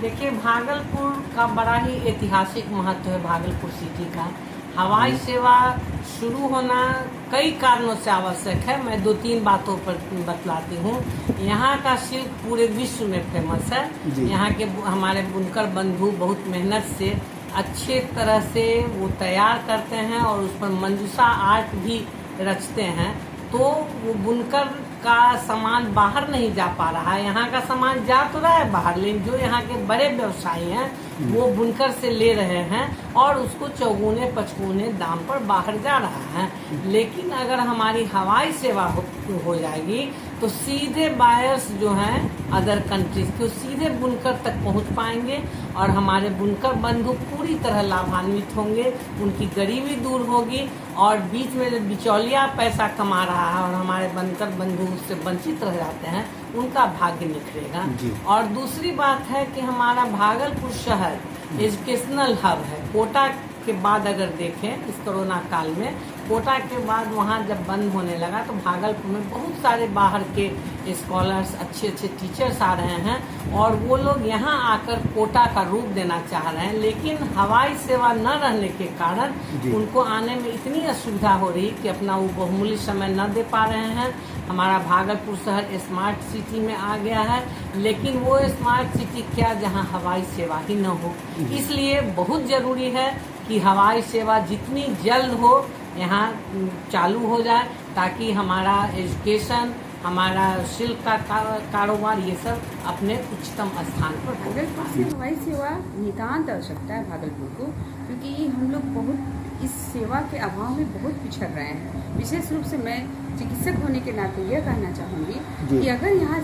देखिए, भागलपुर का बड़ा ही ऐतिहासिक महत्व है। भागलपुर सिटी का हवाई सेवा शुरू होना कई कारणों से आवश्यक है। मैं 2-3 बातों पर बतलाती हूँ। यहाँ का शिल्प पूरे विश्व में फेमस है। यहाँ के हमारे बुनकर बंधु बहुत मेहनत से अच्छे तरह से वो तैयार करते हैं और उस पर मंजूषा आर्ट भी रचते हैं। तो वो बुनकर का सामान बाहर नहीं जा पा रहा है। यहाँ का सामान जा तो रहा है बाहर, लेकिन जो यहाँ के बड़े व्यवसायी हैं वो बुनकर से ले रहे हैं और उसको चौगुने पचगुने दाम पर बाहर जा रहा है। लेकिन अगर हमारी हवाई सेवा हो जाएगी तो सीधे बायर्स जो हैं अदर कंट्रीज के सीधे बुनकर तक पहुंच पाएंगे और हमारे बुनकर बंधु पूरी तरह लाभान्वित होंगे। उनकी गरीबी दूर होगी और बीच में जो बिचौलिया पैसा कमा रहा है और हमारे बुनकर बंधु उससे वंचित रह जाते हैं, उनका भाग्य निखरेगा। और दूसरी बात है कि हमारा भागलपुर शहर एजुकेशनल हब है। कोटा के बाद अगर देखें इस कोरोना काल में, कोटा के बाद वहाँ जब बंद होने लगा तो भागलपुर में बहुत सारे बाहर के स्कॉलर्स, अच्छे अच्छे टीचर्स आ रहे हैं और वो लोग यहाँ आकर कोटा का रूप देना चाह रहे हैं। लेकिन हवाई सेवा न रहने के कारण उनको आने में इतनी असुविधा हो रही कि अपना वो बहुमूल्य समय न दे पा रहे हैं। हमारा भागलपुर शहर स्मार्ट सिटी में आ गया है, लेकिन वो स्मार्ट सिटी क्या जहाँ हवाई सेवा ही न हो। इसलिए बहुत जरूरी है कि हवाई सेवा जितनी जल्द हो यहाँ चालू हो जाए, ताकि हमारा एजुकेशन, हमारा शिल्प का कारोबार ये सब अपने उच्चतम स्थान पर हो। भागलपुर से हवाई सेवा नितांत आवश्यकता है भागलपुर को, क्योंकि हम लोग बहुत इस सेवा के अभाव में बहुत पिछड़ रहे हैं। विशेष रूप से मैं चिकित्सक होने के नाते यह कहना चाहूँगी कि अगर यहाँ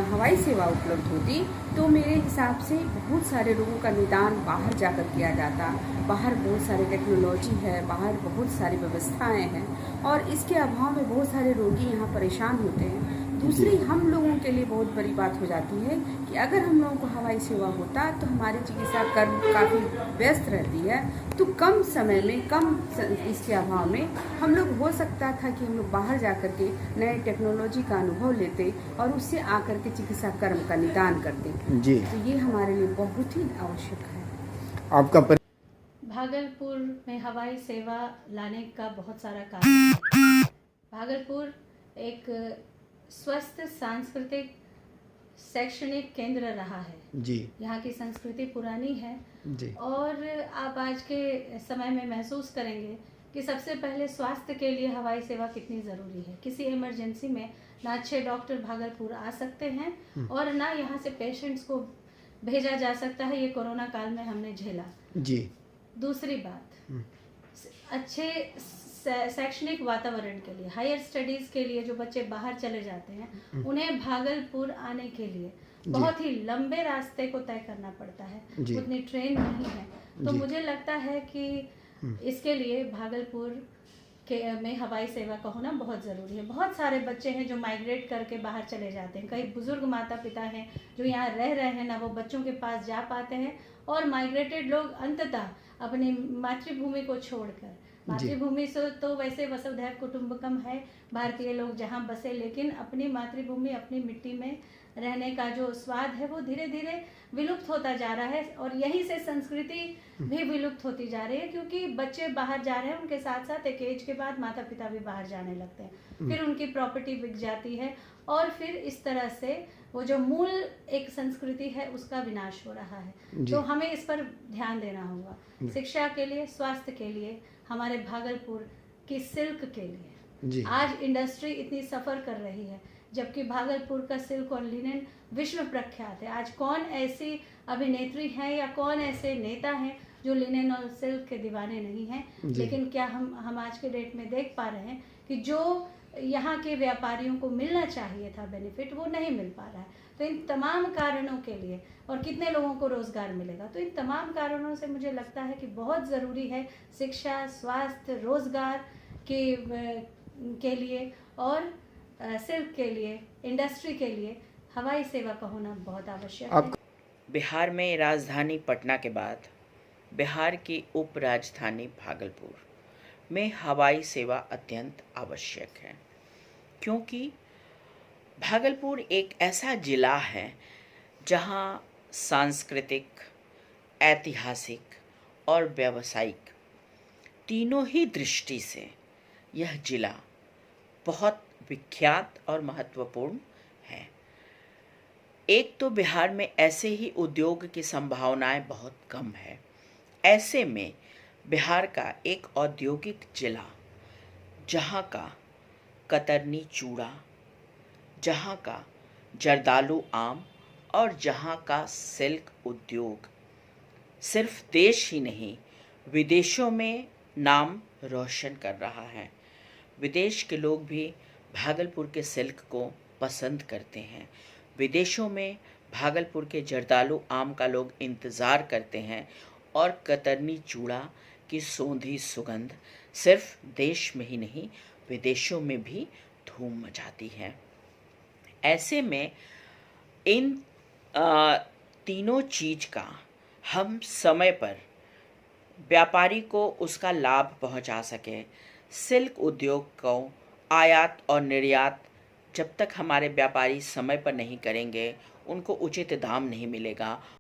हवाई सेवा उपलब्ध होती तो मेरे हिसाब से बहुत सारे रोगों का निदान बाहर जाकर किया जाता। बाहर बहुत सारी टेक्नोलॉजी है, बाहर बहुत सारी व्यवस्थाएं हैं और इसके अभाव में बहुत सारे रोगी यहाँ परेशान होते हैं। दूसरी, हम लोगों के लिए बहुत बड़ी बात हो जाती है कि अगर हम लोगों को हवाई सेवा होता तो हमारी चिकित्सा कर्म काफ़ी व्यस्त रहती है, तो कम समय में, कम इसके अभाव में हम लोग हो सकता था कि हम लोग बाहर जा कर के नए टेक्नोलॉजी का अनुभव लेते और उससे आकर के चिकित्सा कर्म का निदान करते। जी, तो ये हमारे लिए बहुत ही आवश्यक है। आपका भागलपुर में हवाई सेवा लाने का बहुत सारा कारण है। भागलपुर एक स्वस्थ सांस्कृतिक शैक्षणिक केंद्र रहा है जी। यहाँ की संस्कृति पुरानी है जी। और आप आज के समय में महसूस करेंगे कि सबसे पहले स्वास्थ्य के लिए हवाई सेवा कितनी ज़रूरी है। किसी इमरजेंसी में ना अच्छे डॉक्टर भागलपुर आ सकते हैं और ना यहाँ से पेशेंट्स को भेजा जा सकता है। ये कोरोना काल में हमने झेला जी। दूसरी बात, अच्छे शैक्षणिक वातावरण के लिए, हायर स्टडीज के लिए जो बच्चे बाहर चले जाते हैं उन्हें भागलपुर आने के लिए बहुत ही लंबे रास्ते को तय करना पड़ता है, उतनी ट्रेन नहीं है। तो मुझे लगता है कि इसके लिए भागलपुर में हवाई सेवा का होना बहुत ज़रूरी है। बहुत सारे बच्चे हैं जो माइग्रेट करके बाहर चले जाते हैं। कई बुजुर्ग माता पिता हैं जो यहाँ रह रहे हैं, ना वो बच्चों के पास जा पाते हैं और माइग्रेटेड लोग अंततः अपनी मातृभूमि को छोड़कर, मातृभूमि से तो वैसे वसुधैव कुटुंबकम है, भारतीय लोग जहाँ बसे, लेकिन अपनी मातृभूमि, अपनी मिट्टी में रहने का जो स्वाद है वो धीरे धीरे विलुप्त होता जा रहा है और यहीं से संस्कृति भी विलुप्त होती जा रही है, क्योंकि बच्चे बाहर जा रहे हैं, उनके साथ साथ एक एज के बाद माता पिता भी बाहर जाने लगते हैं, फिर उनकी प्रॉपर्टी बिक जाती है और फिर इस तरह से वो जो मूल एक संस्कृति है उसका विनाश हो रहा है। तो हमें इस पर ध्यान देना होगा, शिक्षा के लिए, स्वास्थ्य के लिए, हमारे भागलपुर की सिल्क के लिए। आज इंडस्ट्री इतनी सफ़र कर रही है, जबकि भागलपुर का सिल्क और लिनन विश्व प्रख्यात है। आज कौन ऐसी अभिनेत्री हैं या कौन ऐसे नेता हैं जो लिनन और सिल्क के दीवाने नहीं हैं, लेकिन क्या हम आज के डेट में देख पा रहे हैं कि जो यहाँ के व्यापारियों को मिलना चाहिए था बेनिफिट, वो नहीं मिल पा रहा है। तो इन तमाम कारणों के लिए, और कितने लोगों को रोज़गार मिलेगा, तो इन तमाम कारणों से मुझे लगता है कि बहुत ज़रूरी है शिक्षा, स्वास्थ्य, रोज़गार के लिए और सिल्क के लिए, इंडस्ट्री के लिए हवाई सेवा का होना बहुत आवश्यक है। बिहार में राजधानी पटना के बाद बिहार की उप राजधानी भागलपुर में हवाई सेवा अत्यंत आवश्यक है, क्योंकि भागलपुर एक ऐसा ज़िला है जहां सांस्कृतिक, ऐतिहासिक और व्यावसायिक तीनों ही दृष्टि से यह जिला बहुत विख्यात और महत्वपूर्ण है। एक तो बिहार में ऐसे ही उद्योग की संभावनाएं बहुत कम है। ऐसे में बिहार का एक औद्योगिक जिला, जहाँ का कतरनी चूड़ा, जहाँ का जर्दालू आम और जहाँ का सिल्क उद्योग सिर्फ देश ही नहीं विदेशों में नाम रोशन कर रहा है। विदेश के लोग भी भागलपुर के सिल्क को पसंद करते हैं। विदेशों में भागलपुर के जर्दालू आम का लोग इंतज़ार करते हैं और कतरनी चूड़ा की सौंधी सुगंध सिर्फ देश में ही नहीं विदेशों में भी धूम मचाती है। ऐसे में इन तीनों चीज़ का हम समय पर व्यापारी को उसका लाभ पहुंचा सकें। सिल्क उद्योग को आयात और निर्यात जब तक हमारे व्यापारी समय पर नहीं करेंगे, उनको उचित दाम नहीं मिलेगा